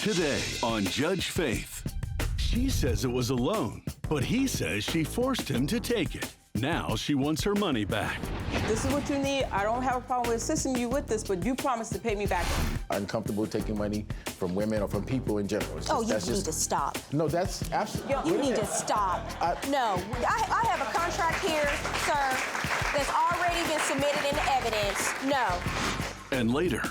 Today on Judge Faith. She says it was a loan, but he says she forced him to take it. Now she wants her money back. This is what you need. I don't have a problem with assisting you with this, but you promised to pay me back. I'm comfortable taking money from women or from people in general. Oh, you need to stop. No, that's absolutely... You need to stop. No, I have a contract here, sir, that's already been submitted into evidence. No. And later,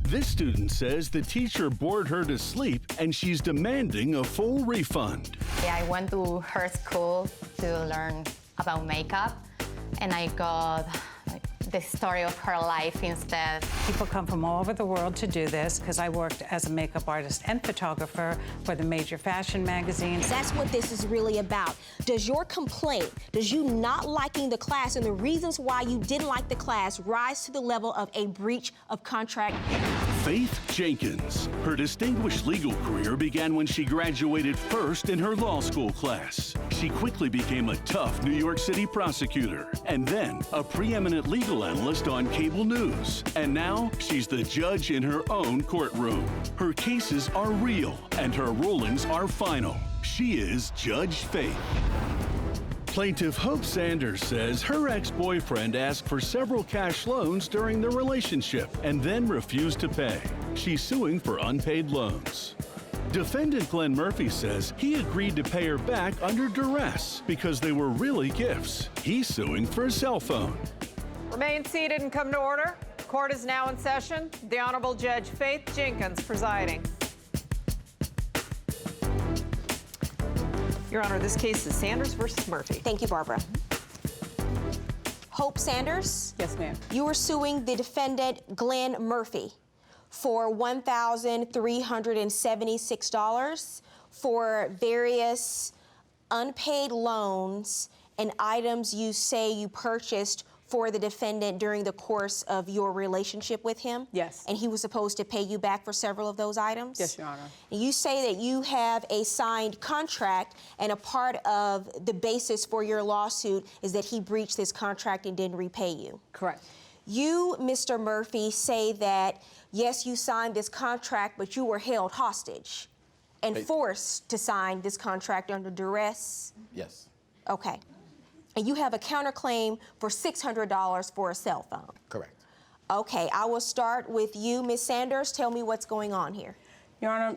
this student says the teacher bored her to sleep and she's demanding a full refund. I went to her school to learn about makeup, and I got the story of her life instead. People come from all over the world to do this because I worked as a makeup artist and photographer for the major fashion magazines. That's what this is really about. Does your complaint, does you not liking the class and the reasons why you didn't like the class rise to the level of a breach of contract? Faith Jenkins. Her distinguished legal career began when she graduated first in her law school class. She quickly became a tough New York City prosecutor and then a preeminent legal analyst on cable news. And now she's the judge in her own courtroom. Her cases are real and her rulings are final. She is Judge Faith. Plaintiff Hope Sanders says her ex-boyfriend asked for several cash loans during their relationship and then refused to pay. She's suing for unpaid loans. Defendant Glenn Murphy says he agreed to pay her back under duress because they were really gifts. He's suing for a cell phone. Remain seated and come to order. Court is now in session. The Honorable Judge Faith Jenkins presiding. Your Honor, this case is Sanders versus Murphy. Thank you, Barbara. Hope Sanders? Yes, ma'am. You are suing the defendant, Glenn Murphy, for $1,376 for various unpaid loans and items you say you purchased for the defendant during the course of your relationship with him? Yes. And he was supposed to pay you back for several of those items? Yes, Your Honor. And you say that you have a signed contract, and a part of the basis for your lawsuit is that he breached this contract and didn't repay you. Correct. You, Mr. Murphy, say that, yes, you signed this contract, but you were held hostage and forced to sign this contract under duress? Yes. Okay. And you have a counterclaim for $600 for a cell phone? Correct. Okay, I will start with you, Ms. Sanders. Tell me what's going on here. Your Honor,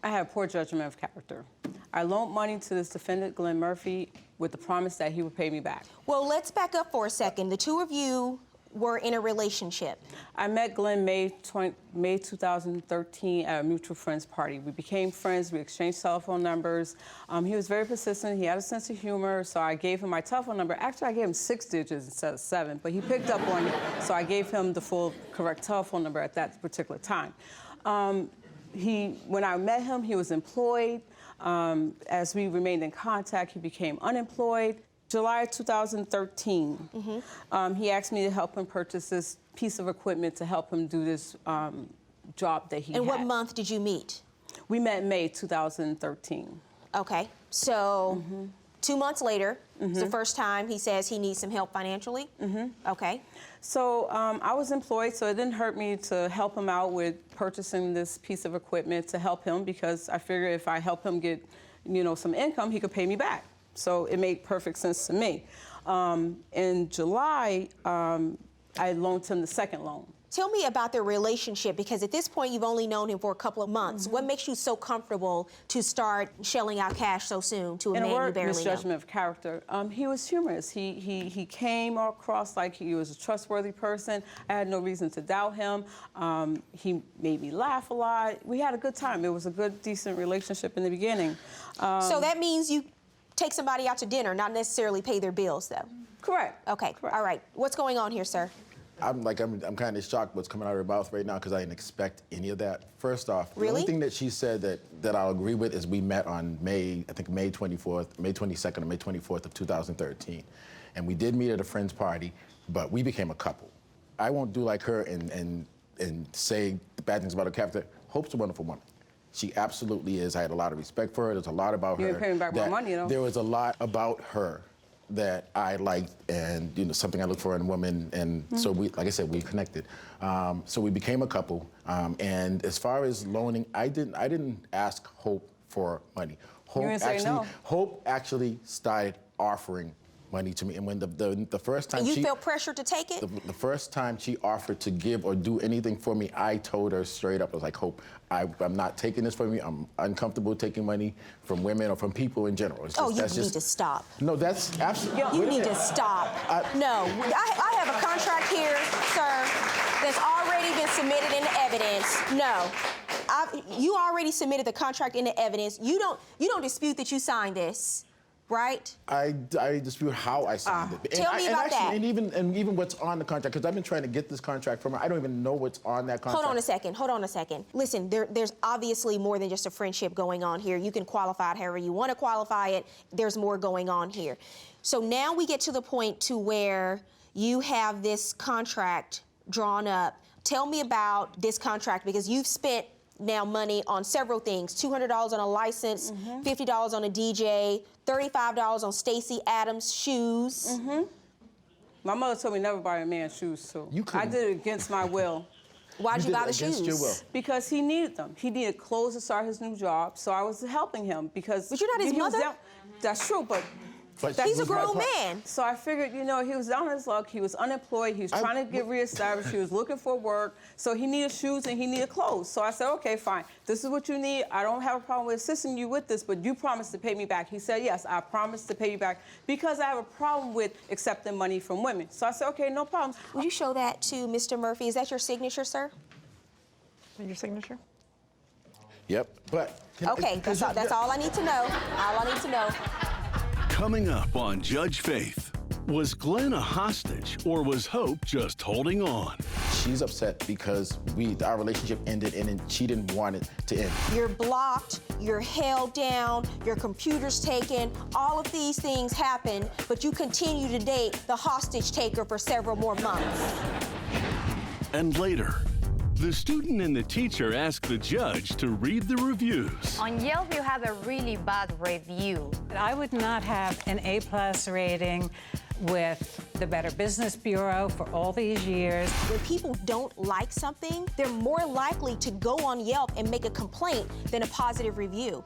I have poor judgment of character. I loaned money to this defendant, Glenn Murphy, with the promise that he would pay me back. Well, let's back up for a second. The two of you were in a relationship. I met Glenn May 2013 at a mutual friends party. We became friends, we exchanged telephone numbers. He was very persistent, he had a sense of humor, so I gave him my telephone number. Actually, I gave him 6 digits instead of 7, but he picked up on it, so I gave him the full correct telephone number at that particular time. When I met him, he was employed. As we remained in contact, he became unemployed. July 2013, he asked me to help him purchase this piece of equipment to help him do this job that he had. And what month did you meet? We met in May 2013. Okay, so 2 months later, it's the first time he says he needs some help financially? Okay. So I was employed, so it didn't hurt me to help him out with purchasing this piece of equipment to help him, because I figured if I help him get, some income, he could pay me back. So it made perfect sense to me. In July, I loaned him the second loan. Tell me about their relationship, because at this point you've only known him for a couple of months. What makes you so comfortable to start shelling out cash so soon to a man you barely know? Misjudgment of character. He was humorous. He came across like he was a trustworthy person. I had no reason to doubt him. He made me laugh a lot. We had a good time. It was a good, decent relationship in the beginning. So that means you take somebody out to dinner, not necessarily pay their bills, though? Correct. Okay, Correct. All right. What's going on here, sir? I'm kind of shocked what's coming out of her mouth right now, because I didn't expect any of that. First off, Really? The only thing that she said that I'll agree with is we met on May 22nd or May 24th of 2013. And we did meet at a friend's party, but we became a couple. I won't do like her and say the bad things about her character. Hope's a wonderful woman. She absolutely is. I had a lot of respect for her. There's a lot about her. You ain't paying back my money, though. There was a lot about her that I liked, and something I look for in a woman, and so we, like I said, we connected. So we became a couple. And as far as loaning, I didn't ask Hope for money. Hope actually started offering money to me, and when the first time you felt pressure to take it? The first time she offered to give or do anything for me, I told her straight up, I was like, Hope, I'm not taking this from you. I'm uncomfortable taking money from women or from people in general. It's just, you need to stop. No, that's absolutely. You need to stop. No, I have a contract here, sir, that's already been submitted into evidence. No. You already submitted the contract into evidence. You don't dispute that you signed this, right? I dispute how I signed it. Tell me about that. And even what's on the contract, because I've been trying to get this contract from her. I don't even know what's on that contract. Hold on a second. Listen, there's obviously more than just a friendship going on here. You can qualify it however you want to qualify it. There's more going on here. So now we get to the point to where you have this contract drawn up. Tell me about this contract, because you've spent now money on several things. $200 on a license, $50 on a DJ, $35 on Stacey Adams' shoes. My mother told me never buy a man shoes, too. I did it against my will. Why'd you buy the shoes? Against your will. Because he needed them. He needed clothes to start his new job, so I was helping him because... But you're not his mother? That's true, but he's a grown man. So I figured, he was down on his luck. He was unemployed. He was trying to get reestablished. He was looking for work. So he needed shoes and he needed clothes. So I said, okay, fine. This is what you need. I don't have a problem with assisting you with this, but you promised to pay me back. He said, yes, I promised to pay you back because I have a problem with accepting money from women. So I said, okay, no problem. Would you show that to Mr. Murphy? Is that your signature, sir? Your signature? Yep, but... Okay, that's all I need to know. All I need to know. Coming up on Judge Faith, was Glenn a hostage or was Hope just holding on? She's upset because our relationship ended and she didn't want it to end. You're blocked, you're held down, your computer's taken, all of these things happen, but you continue to date the hostage taker for several more months. And later, the student and the teacher ask the judge to read the reviews. On Yelp, you have a really bad review. I would not have an A+ rating with the Better Business Bureau for all these years. When people don't like something, they're more likely to go on Yelp and make a complaint than a positive review.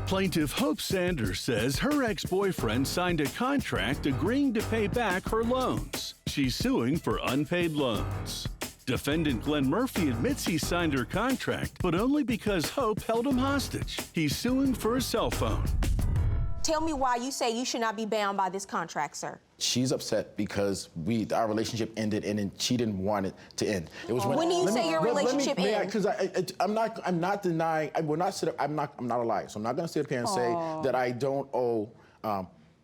Plaintiff Hope Sanders says her ex-boyfriend signed a contract agreeing to pay back her loans. She's suing for unpaid loans. Defendant Glenn Murphy admits he signed her contract, but only because Hope held him hostage. He's suing for a cell phone. Tell me why you say you should not be bound by this contract, sir. She's upset because our relationship ended and she didn't want it to end. It was when do you say your relationship ended? Because I'm not denying. I'm not a liar, so I'm not going to sit up here and say that I don't owe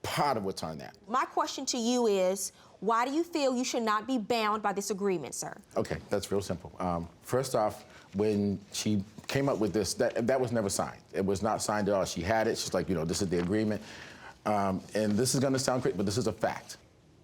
part of what's on that. My question to you is, why do you feel you should not be bound by this agreement, sir? Okay, that's real simple. First off, when she came up with this, that was never signed. It was not signed at all. She had it. She's like, this is the agreement. And this is going to sound crazy, but this is a fact.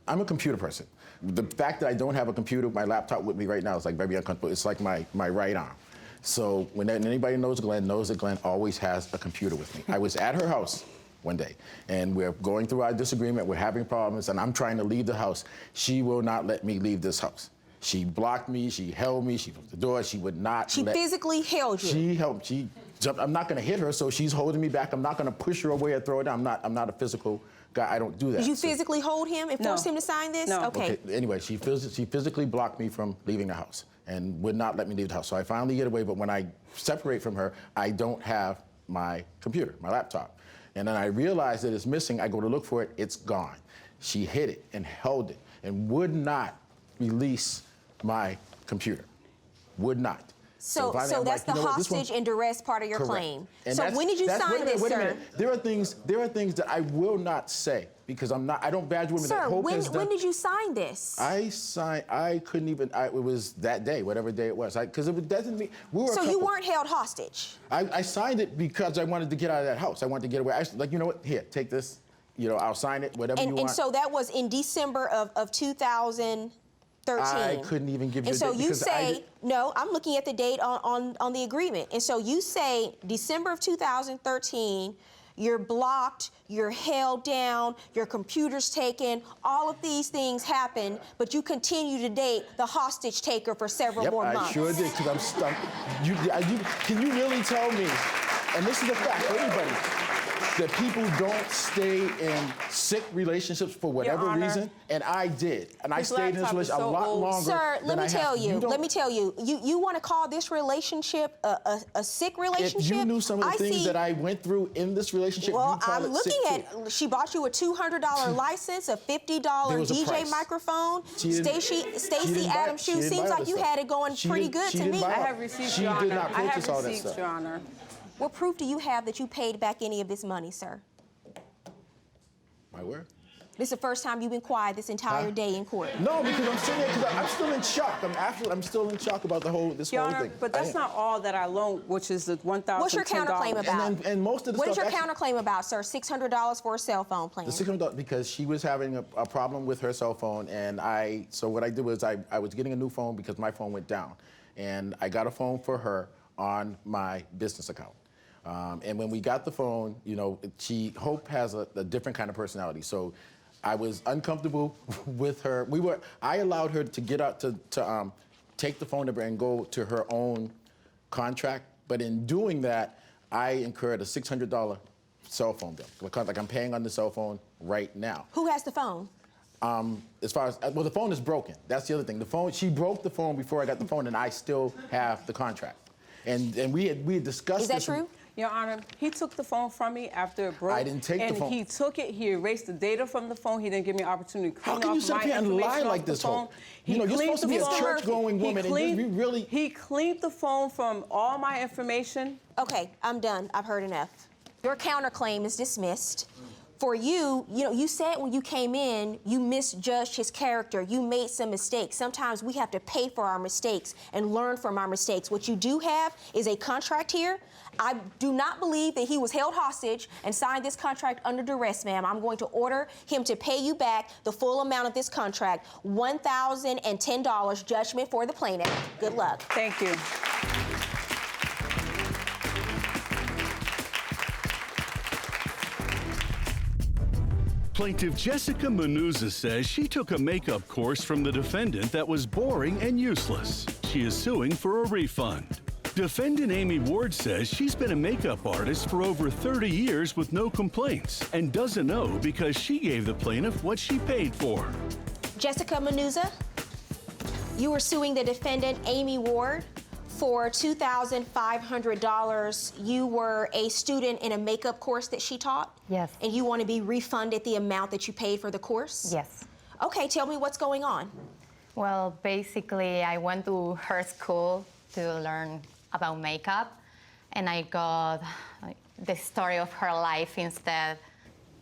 I'm a computer person. The fact that I don't have a computer, my laptop with me right now is like very uncomfortable. It's like my right arm. So when anybody knows that Glenn always has a computer with me. I was at her house one day, and we're going through our disagreement. We're having problems, and I'm trying to leave the house. She will not let me leave this house. She blocked me, she held me, she closed the door, she would not She physically held you? She jumped. I'm not gonna hit her, so she's holding me back. I'm not gonna push her away or throw her down. I'm not a physical guy, I don't do that. Did you physically hold him and force him to sign this? No. Okay. Anyway, she physically blocked me from leaving the house and would not let me leave the house. So I finally get away, but when I separate from her, I don't have my computer, my laptop. And then I realize that it's missing, I go to look for it, it's gone. She hid it and held it and would not release my computer. Would not. So that's the hostage and duress part of your claim. And so when did you sign this, sir? There are things that I will not say because I don't badge women. Sir, when did you sign this? I couldn't even, it was that day, whatever day it was. Because it doesn't mean, we were a couple. You weren't held hostage? I signed it because I wanted to get out of that house. I wanted to get away. You know what, here, take this. I'll sign it, whatever you want. And so that was in December of 2013. I couldn't even give you a date. And so you say, no, I'm looking at the date on the agreement. And so you say December of 2013, you're blocked, you're held down, your computer's taken, all of these things happen, but you continue to date the hostage taker for several more months. I sure did, because I'm stuck. Can you really tell me, and this is a fact for everybody, that people don't stay in sick relationships for whatever reason, and I did. And I stayed in this relationship a lot longer Sir, than I have. let me tell you, you want to call this relationship a sick relationship? If you knew some of the things that I went through in this relationship, well, you'd call I'm it looking sick at, too. she bought you a $200 license, a $50 DJ microphone, Stacey Adams shoes. Seems like you had it going pretty good to me. I have receipts, Your Honor. She did not purchase all that receipts, stuff. Your Honor. What proof do you have that you paid back any of this money, sir? My word. This is the first time you've been quiet this entire day in court. No, because I'm sitting there, because I'm still in shock. I'm still in shock about this whole thing. But that's not all that I loaned, which is the $1,010. What's your counterclaim about? And most of the what is stuff. What is your counterclaim about, sir? $600 for a cell phone plan. The $600 because she was having a problem with her cell phone, and so what I did was I was getting a new phone because my phone went down, and I got a phone for her on my business account. And when we got the phone, you know, Hope has a different kind of personality. So I was uncomfortable with her. I allowed her to get out to take the phone number and go to her own contract. But in doing that, I incurred a $600 cell phone bill because I'm paying on the cell phone right now. Who has the phone? As far as, well, the phone is broken. That's the other thing. She broke the phone before I got the phone, and I still have the contract. And we had discussed this. Is that true? Your Honor, he took the phone from me after it broke. I didn't take the phone. And he took it, he erased the data from the phone. He didn't give me an opportunity to clean off my How can you sit up here and lie like this, Hope? You know, you're supposed to be a church-going woman, and you really... He cleaned the phone from all my information. Okay, I'm done. I've heard enough. Your counterclaim is dismissed. For you, you said when you came in, you misjudged his character. You made some mistakes. Sometimes we have to pay for our mistakes and learn from our mistakes. What you do have is a contract here. I do not believe that he was held hostage and signed this contract under duress, ma'am. I'm going to order him to pay you back the full amount of this contract, $1,010 judgment for the plaintiff. Good luck. Thank you. Plaintiff Jessica MANUZZA says she took a makeup course from the defendant that was boring and useless. She is suing for a refund. Defendant Amy Ward says she's been a makeup artist for over 30 years with no complaints and doesn't know because she gave the plaintiff what she paid for. Jessica MANUZZA, you were suing the defendant Amy Ward for $2,500. You were a student in a makeup course that she taught? Yes. And you want to be refunded the amount that you paid for the course? Yes. Okay, tell me what's going on. Well, basically, I went to her school to learn about makeup, and I got the story of her life instead.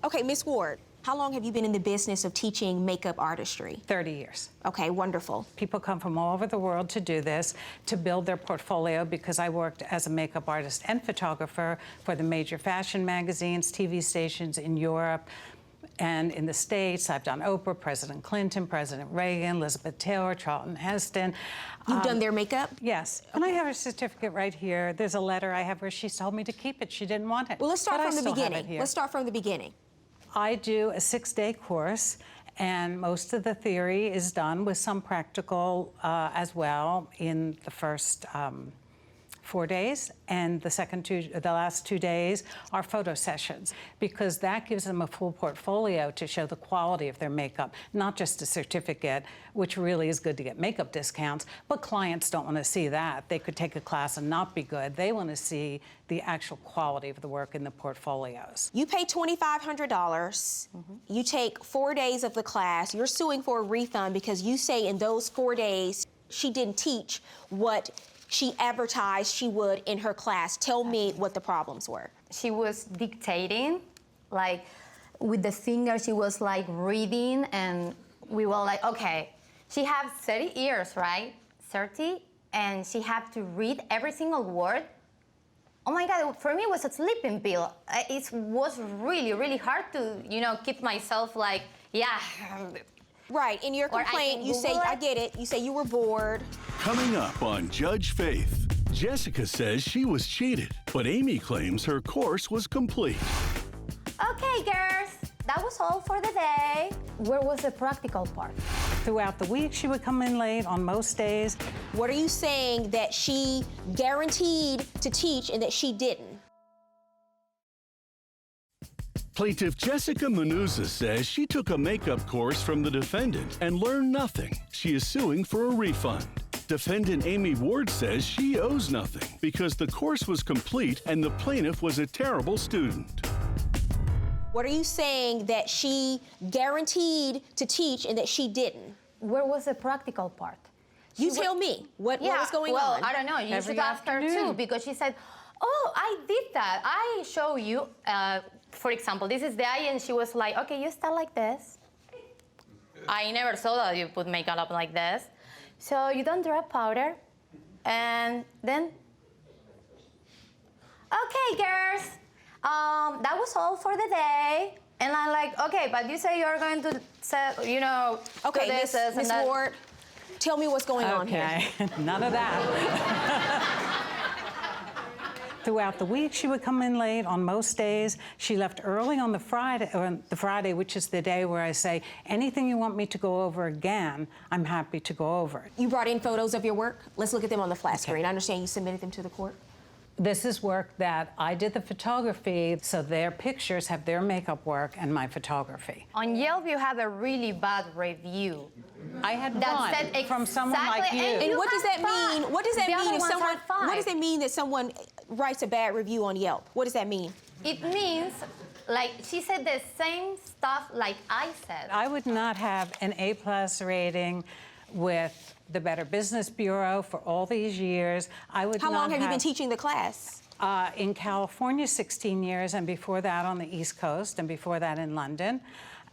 Okay, Miss Ward, how long have you been in the business of teaching makeup artistry? 30 years. Okay, wonderful. People come from all over the world to do this, to build their portfolio, because I worked as a makeup artist and photographer for the major fashion magazines, TV stations in Europe and in the States. I've done Oprah, President Clinton, President Reagan, Elizabeth Taylor, Charlton Heston. You've done their makeup? Yes. And I have a certificate right here. There's a letter I have where she told me to keep it. She didn't want it. Well, let's start But from I the still have it beginning. here. Let's start from the beginning. I do a 6-day course, and most of the theory is done with some practical as well in the first 4 days, and the last 2 days are photo sessions, because that gives them a full portfolio to show the quality of their makeup, not just a certificate, which really is good to get makeup discounts, but clients don't want to see that. They could take a class and not be good. They want to see the actual quality of the work in the portfolios. You pay $2,500. You take 4 days of the class. You're suing for a refund because you say in those 4 days she didn't teach what she advertised she would in her class. Tell me what the problems were. She was dictating, like with the finger, she was like reading, and we were like, okay, she has 30 years, right? 30, and she had to read every single word. Oh my God, for me it was a sleeping pill. It was really, really hard to, keep myself like, yeah. Right, in your complaint, you say, I get it, you say you were bored. Coming up on Judge Faith, Jessica says she was cheated, but Amy claims her course was complete. Okay, girls, that was all for the day. Where was the practical part? Throughout the week, she would come in late on most days. What are you saying that she guaranteed to teach and that she didn't? Plaintiff Jessica MANUZZA says she took a makeup course from the defendant and learned nothing. She is suing for a refund. Defendant Amy Ward says she owes nothing because the course was complete and the plaintiff was a terrible student. What are you saying that she guaranteed to teach and that she didn't? Where was the practical part? You tell me. What was going well, on? I don't know. You Every should ask her too, afternoon. because she said, oh, I did that. I show you, for example, this is the eye, and she was like, okay, you start like this. I never saw that you put makeup up like this. So you don't drop powder, and then, okay, girls, that was all for the day. And I'm like, okay, but you say you're going to, you know, Okay, do this and Miss that. Ward, tell me what's going on here. Okay, none of that. Throughout the week, she would come in late on most days. She left early on the Friday, which is the day where I say, anything you want me to go over again, I'm happy to go over it. You brought in photos of your work. Let's look at them on the flat screen. I understand you submitted them to the court. This is work that I did the photography, so their pictures have their makeup work and my photography. On Yelp, you had a really bad review. I had That said one from someone like exactly, you. and And you what does had that mean? five. What does that The mean other if ones someone? are five. What does it mean that someone writes a bad review on Yelp? What does that mean? It means, like, she said the same stuff like I said. I would not have an A+ rating with the Better Business Bureau for all these years. I would How not long have you been teaching the class? In California, 16 years, and before that on the East Coast, and before that in London.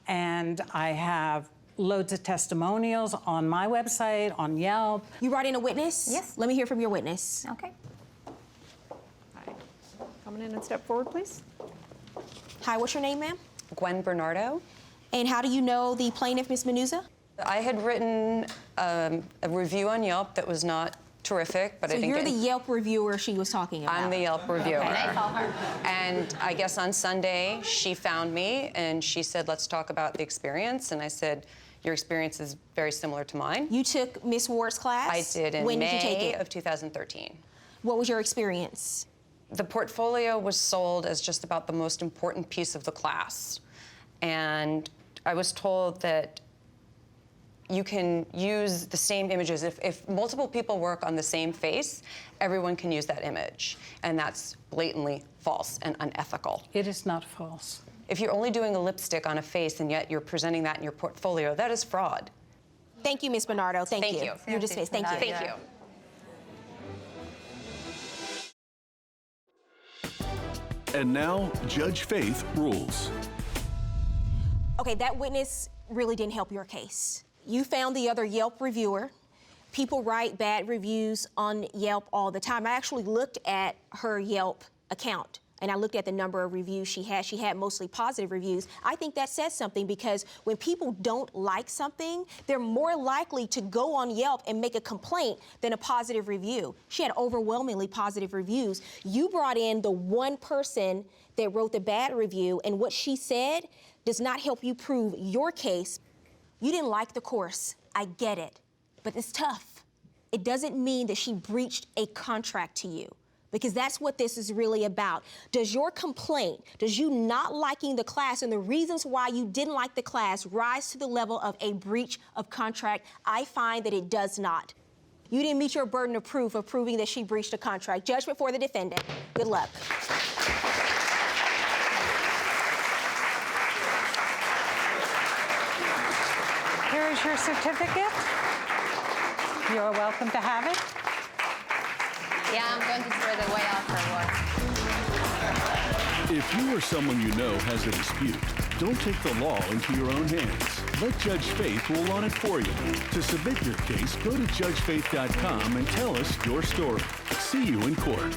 And I have loads of testimonials on my website, on Yelp. You brought in a witness? Yes. Let me hear from your witness. Okay. Coming in and step forward, please. Hi, what's your name, ma'am? Gwen Bernardo. And how do you know the plaintiff, Ms. MANUZZA? I had written a review on Yelp that was not terrific, but So I think you're the Yelp reviewer she was talking about. I'm the Yelp reviewer. And I saw her. And I guess on Sunday, she found me and she said, let's talk about the experience. And I said, your experience is very similar to mine. You took Miss Ward's class? I did in When did you take May it? of 2013. What was your experience? The portfolio was sold as just about the most important piece of the class. And I was told that you can use the same images. If multiple people work on the same face, everyone can use that image. And that's blatantly false and unethical. It is not false. If you're only doing a lipstick on a face and yet you're presenting that in your portfolio, that is fraud. Thank you, Ms. Bernardo. Thank Thank you. you. You're dismissed. Thank you. Thank you. And now, Judge Faith rules. Okay, that witness really didn't help your case. You found the other Yelp reviewer. People write bad reviews on Yelp all the time. I actually looked at her Yelp account, and I looked at the number of reviews she had. She had mostly positive reviews. I think that says something because when people don't like something, they're more likely to go on Yelp and make a complaint than a positive review. She had overwhelmingly positive reviews. You brought in the one person that wrote the bad review, and what she said does not help you prove your case. You didn't like the course. I get it, but it's tough. It doesn't mean that she breached a contract to you, because that's what this is really about. Does your complaint, does you not liking the class and the reasons why you didn't like the class rise to the level of a breach of contract? I find that it does not. You didn't meet your burden of proof of proving that she breached a contract. Judgment for the defendant. Good luck. Here is your certificate. You're welcome to have it. Yeah, I'm going to throw it away afterwards. If you or someone you know has a dispute, don't take the law into your own hands. Let Judge Faith rule on it for you. To submit your case, go to judgefaith.com and tell us your story. See you in court.